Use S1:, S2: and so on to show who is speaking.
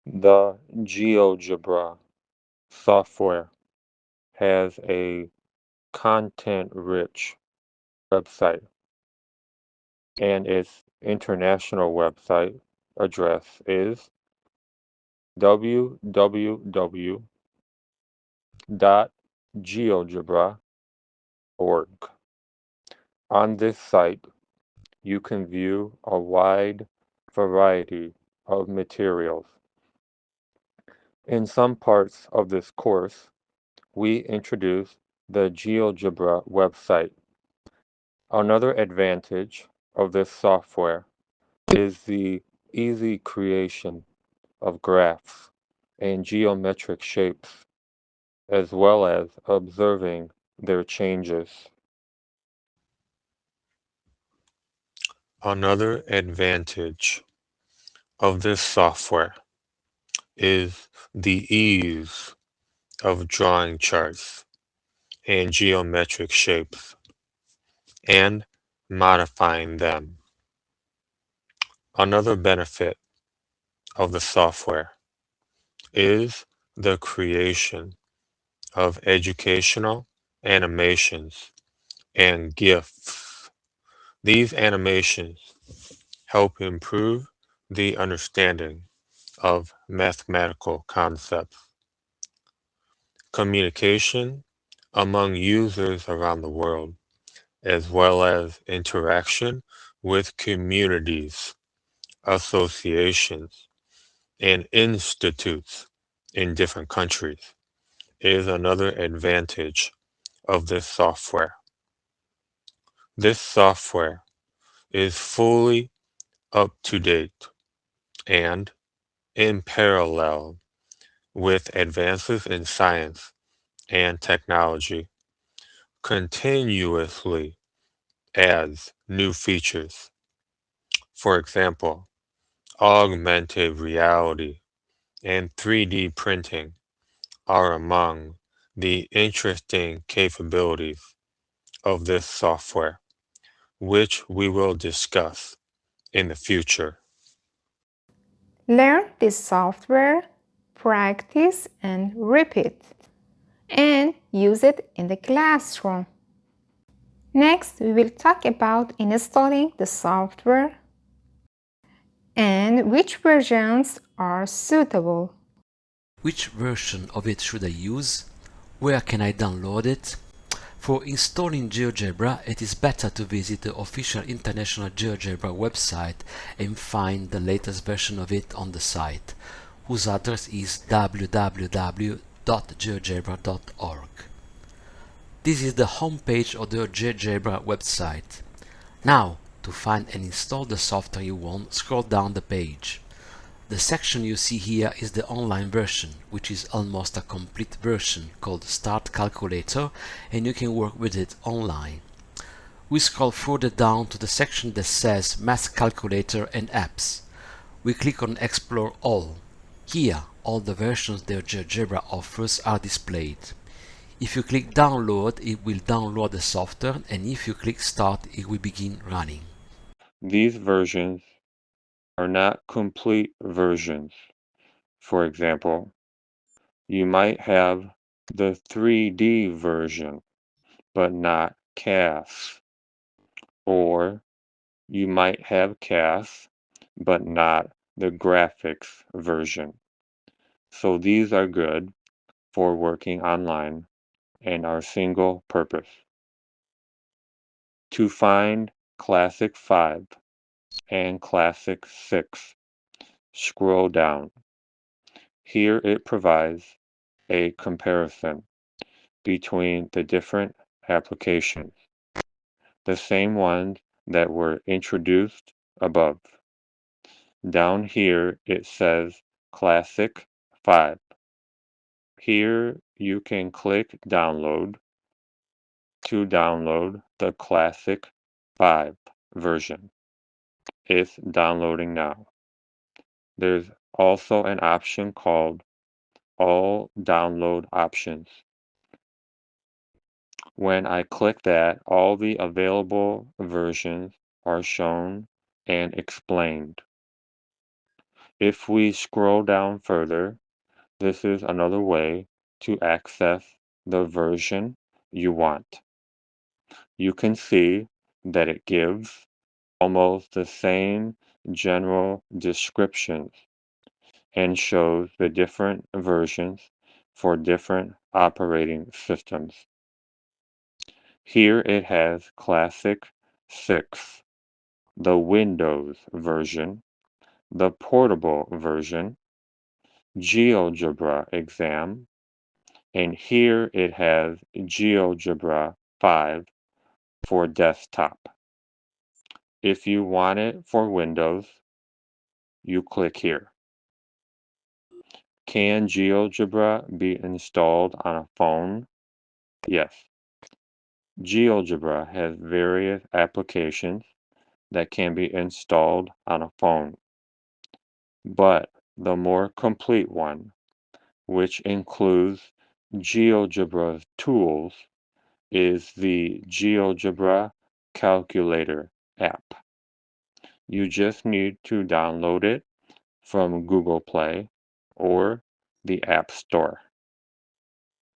S1: The GeoGebra software has a content-rich website, and its international website address is www.geogebra.org. On this site, you can view a wide variety of materials. In some parts of this course, we introduce the GeoGebra website. Another advantage of this software is the easy creation of graphs and geometric shapes, as well as observing their changes. Another advantage of this software is the ease of drawing charts and geometric shapes and modifying them. Another benefit of the software is the creation of educational animations and GIFs. These animations help improve the understanding of mathematical concepts. Communication among users around the world, as well as interaction with communities, associations, and institutes in different countries is another advantage of this software. This software is fully up to date and in parallel with advances in science and technology, continuously adds new features. For example, augmented reality and 3D printing are among the interesting capabilities of this software, which we will discuss in the future.
S2: Learn this software, practice and repeat, and use it in the classroom. Next, we will talk about installing the software and which versions are suitable.
S3: Which version of it should I use? Where can I download it? For installing GeoGebra, it is better to visit the official International GeoGebra website and find the latest version of it on the site, whose address is www.geogebra.org. This is the homepage of the GeoGebra website. Now, to find and install the software you want, scroll down the page. The section you see here is the online version, which is almost a complete version called Start Calculator, and you can work with it online. We scroll further down to the section that says Math Calculator and Apps. We click on Explore All. Here, all the versions that GeoGebra offers are displayed. If you click Download, it will download the software, and if you click Start, it will begin running.
S1: These versions are not complete versions. For example, you might have the 3D version, but not CAS, or you might have CAS, but not the graphics version. So these are good for working online and are single purpose. To find Classic 5 and Classic 6, scroll down. Here it provides a comparison between the different applications, the same ones that were introduced above. Down here it says Classic 5. Here you can click Download to download the Classic 5 version. It's downloading now. There's also an option called All Download Options. When I click that, all the available versions are shown and explained. If we scroll down further, this is another way to access the version you want. You can see that it gives almost the same general descriptions and shows the different versions for different operating systems. Here it has Classic 6, the Windows version, the portable version, GeoGebra exam, and here it has GeoGebra 5 for desktop. If you want it for Windows, you click here. Can GeoGebra be installed on a phone? Yes. GeoGebra has various applications that can be installed on a phone, but the more complete one, which includes GeoGebra's tools, is the GeoGebra Calculator app. You just need to download it from Google Play or the App Store.